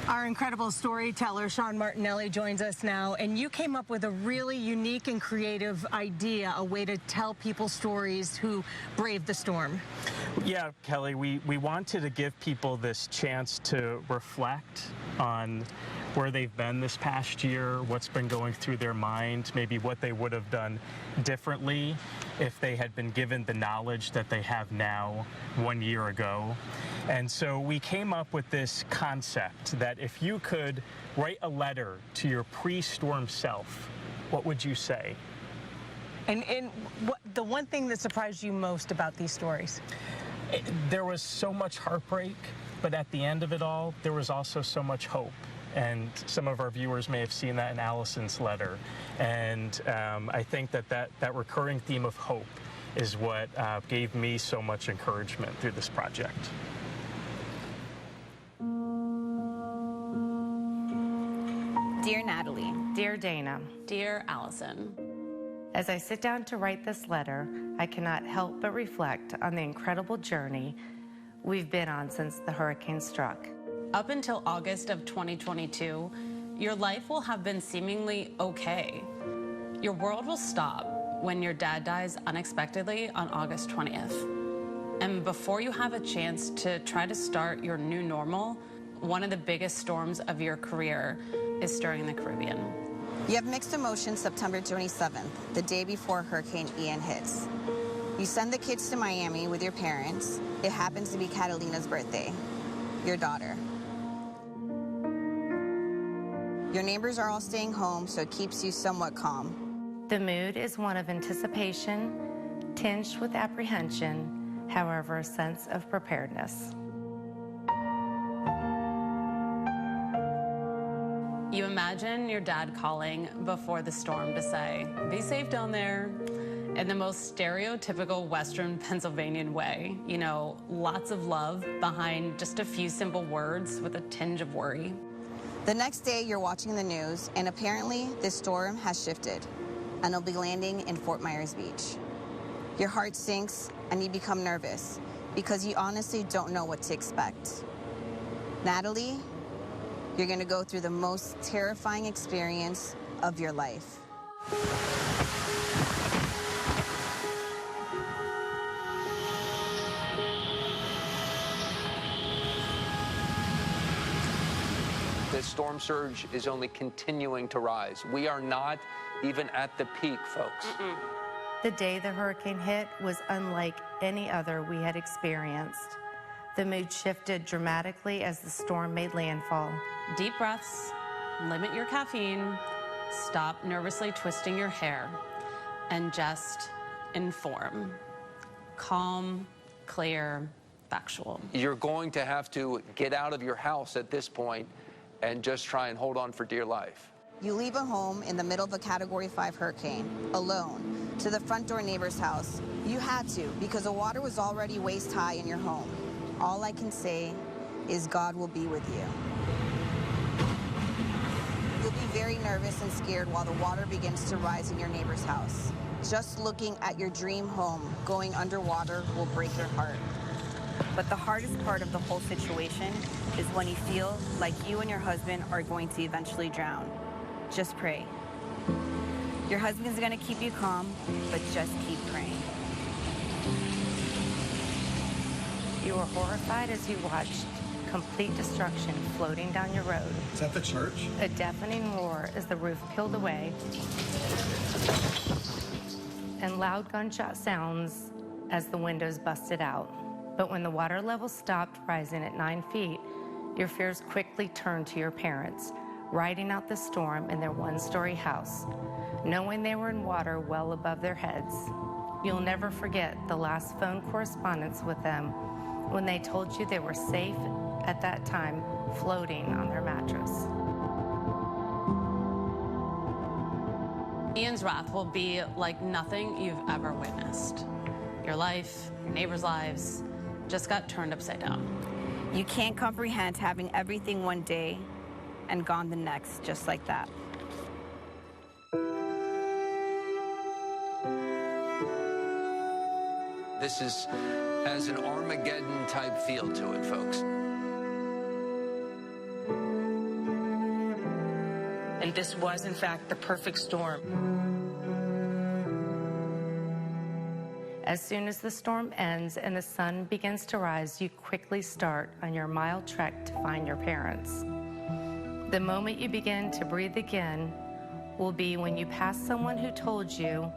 Our incredible storyteller, Sean Martinelli, joins us now, and you came up with a really unique and creative idea, a way to tell people stories who braved the storm. Yeah, Kelly, we wanted to give people this chance to reflect on where they've been this past year, what's been going through their mind, maybe what they would have done differently if they had been given the knowledge that they have now 1 year ago. And so we came up with this concept that if you could write a letter to your pre-storm self, what would you say? And what, the one thing that surprised you most about these stories? There was so much heartbreak, but at the end of it all, there was also so much hope. And some of our viewers may have seen that in Allison's letter. And I think that recurring theme of hope is what gave me so much encouragement through this project. Dear Natalie. Dear Dana. Dear Allison. As I sit down to write this letter, I cannot help but reflect on the incredible journey we've been on since the hurricane struck. Up until August of 2022, your life will have been seemingly okay. Your world will stop when your dad dies unexpectedly on August 20th. And before you have a chance to try to start your new normal, one of the biggest storms of your career is stirring the Caribbean. You have mixed emotions September 27th, the day before Hurricane Ian hits. You send the kids to Miami with your parents. It happens to be Catalina's birthday, your daughter. Your neighbors are all staying home, so it keeps you somewhat calm. The mood is one of anticipation, tinged with apprehension, however, a sense of preparedness. You imagine your dad calling before the storm to say, "Be safe down there," in the most stereotypical Western Pennsylvanian way. You know, lots of love behind just a few simple words with a tinge of worry. The next day, you're watching the news, and apparently this storm has shifted, and it'll be landing in Fort Myers Beach. Your heart sinks, and you become nervous, because you honestly don't know what to expect. Natalie, you're going to go through the most terrifying experience of your life. The storm surge is only continuing to rise. We are not even at the peak, folks. The day the hurricane hit was unlike any other we had experienced. The mood shifted dramatically as the storm made landfall. Deep breaths, limit your caffeine, stop nervously twisting your hair, and just inform. Calm, clear, factual. You're going to have to get out of your house at this point and just try and hold on for dear life. You leave a home in the middle of a Category 5 hurricane, alone, to the front door neighbor's house. You had to, because the water was already waist high in your home. All I can say is God will be with you. You'll be very nervous and scared while the water begins to rise in your neighbor's house. Just looking at your dream home going underwater will break your heart. But the hardest part of the whole situation is when you feel like you and your husband are going to eventually drown. Just pray. Your husband's gonna keep you calm, but just keep praying. You were horrified as you watched complete destruction floating down your road. Is that the church? A deafening roar as the roof peeled away, and loud gunshot sounds as the windows busted out. But when the water level stopped rising at 9 feet, your fears quickly turned to your parents, riding out the storm in their one-story house, knowing they were in water well above their heads. You'll never forget the last phone correspondence with them when they told you they were safe at that time, floating on their mattress. Ian's wrath will be like nothing you've ever witnessed. Your life, your neighbors' lives, just got turned upside down. You can't comprehend having everything one day and gone the next, just like that. This has an Armageddon type feel to it, folks. and this was, in fact, the perfect storm. As soon as the storm ends and the sun begins to rise, you quickly start on your mile trek to find your parents. The moment you begin to breathe again will be when you pass someone who told you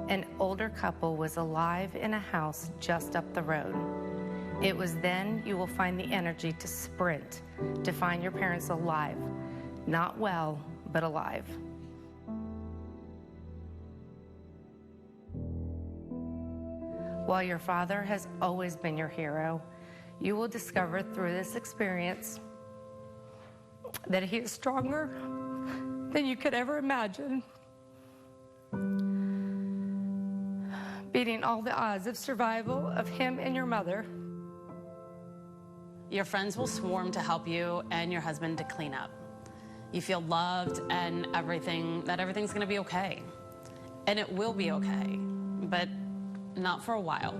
an older couple was alive in a house just up the road. It was then you will find the energy to sprint to find your parents alive, not well, but alive. While your father has always been your hero, you will discover through this experience that he is stronger than you could ever imagine, beating all the odds of survival of him and your mother. Your friends will swarm to help you and your husband to clean up. You feel loved and everything's gonna be okay. And it will be okay, but not for a while.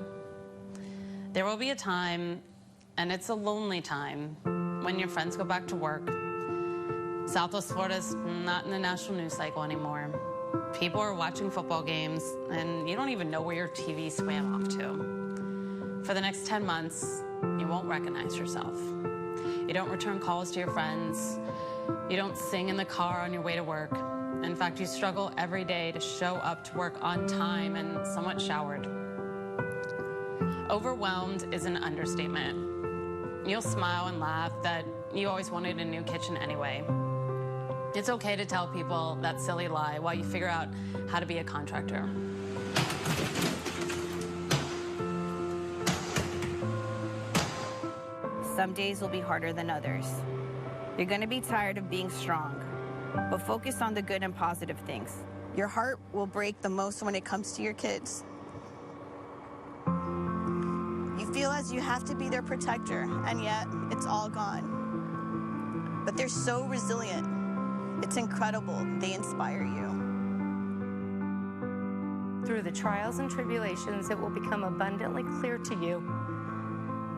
There will be a time, and it's a lonely time, when your friends go back to work. Southwest Florida's not in the national news cycle anymore. People are watching football games, and you don't even know where your TV swam off to. For the next 10 months, you won't recognize yourself. You don't return calls to your friends. You don't sing in the car on your way to work. In fact, you struggle every day to show up to work on time and somewhat showered. Overwhelmed is an understatement. You'll smile and laugh that you always wanted a new kitchen anyway. It's okay to tell people that silly lie while you figure out how to be a contractor. Some days will be harder than others. You're gonna be tired of being strong, but focus on the good and positive things. Your heart will break the most when it comes to your kids. You feel as you have to be their protector, and yet it's all gone. But they're so resilient. It's incredible. They inspire you. Through the trials and tribulations, it will become abundantly clear to you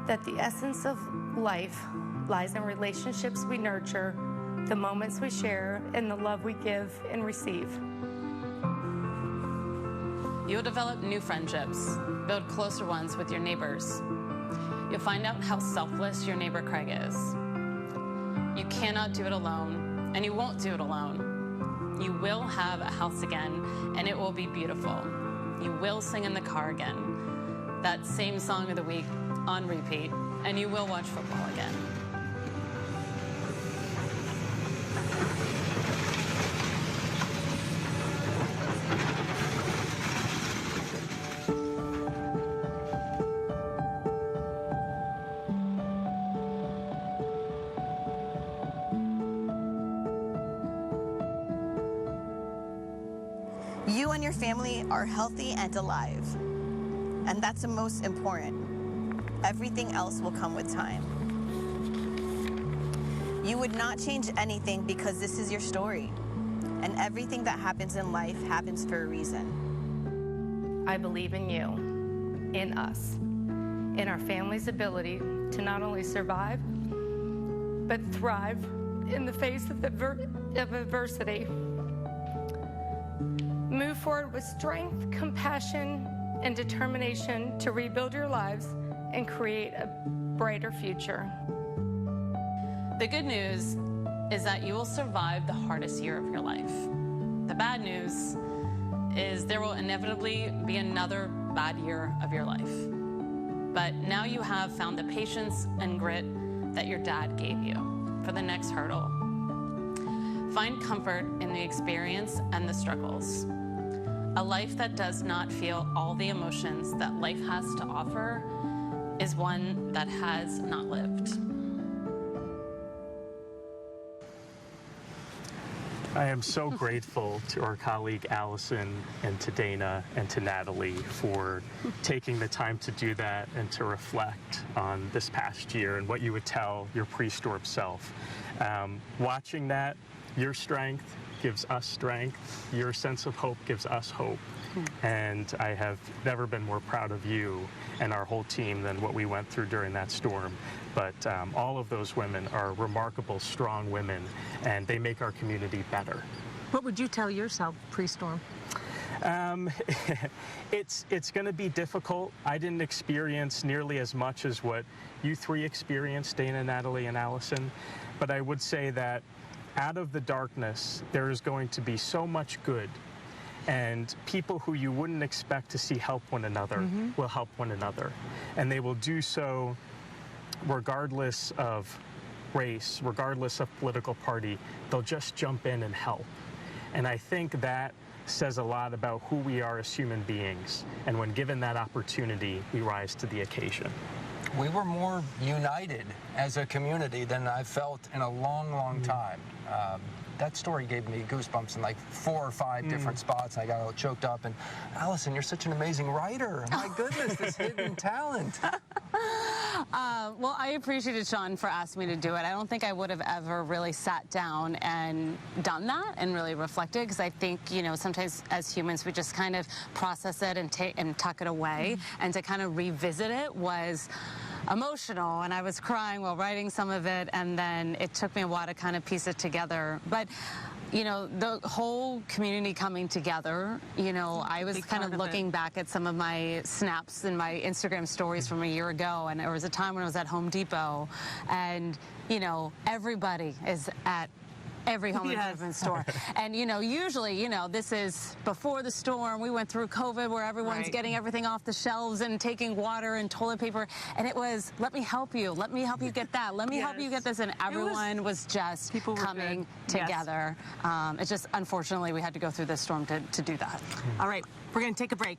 that the essence of life lies in relationships we nurture, the moments we share, and the love we give and receive. You'll develop new friendships, build closer ones with your neighbors. You'll find out how selfless your neighbor Craig is. You cannot do it alone, and you won't do it alone. You will have a house again, and it will be beautiful. You will sing in the car again, that same song of the week on repeat, and you will watch football again. You and your family are healthy and alive, and that's the most important. Everything else will come with time. You would not change anything because this is your story, and everything that happens in life happens for a reason. I believe in you, in us, in our family's ability to not only survive, but thrive in the face of adversity. Move forward with strength, compassion, and determination to rebuild your lives and create a brighter future. The good news is that you will survive the hardest year of your life. The bad news is there will inevitably be another bad year of your life. But now you have found the patience and grit that your dad gave you for the next hurdle. Find comfort in the experience and the struggles. A life that does not feel all the emotions that life has to offer is one that has not lived. I am so grateful to our colleague Allison and to Dana and to Natalie for taking the time to do that and to reflect on this past year and what you would tell your pre-storm self. Watching that your strength gives us strength. Your sense of hope gives us hope. And I have never been more proud of you and our whole team than what we went through during that storm. But all of those women are remarkable, strong women, and they make our community better. What would you tell yourself pre-storm? It's going to be difficult. I didn't experience nearly as much as what you three experienced, Dana, Natalie, and Allison. But I would say that out of the darkness, there is going to be so much good. And people who you wouldn't expect to see help one another will help one another. And they will do so regardless of race, regardless of political party. They'll just jump in and help. And I think that says a lot about who we are as human beings. And when given that opportunity, we rise to the occasion. We were more united as a community than I've felt in a long, long time. That story gave me goosebumps in like 4 or 5 different spots. I got all choked up. And Allison, you're such an amazing writer. My goodness, this hidden talent. Well, I appreciated Sean for asking me to do it. I don't think I would have ever really sat down and done that and really reflected, because I think, you know, sometimes as humans we just kind of process it and tuck it away, and to kind of revisit it was emotional, and I was crying while writing some of it, and then it took me a while to kind of piece it together. But you know, the whole community coming together, you know, I was kind of looking back at some of my snaps and my Instagram stories from a year ago, and there was a time when I was at Home Depot, and, you know, everybody is at every home improvement store. And, you know, usually, you know, this is before the storm. We went through COVID where everyone's getting everything off the shelves and taking water and toilet paper. And it was, let me help you. Let me help you get that. Let me help you get this. And everyone was just coming together. It's just, unfortunately, we had to go through this storm to do that. All right, we're going to take a break.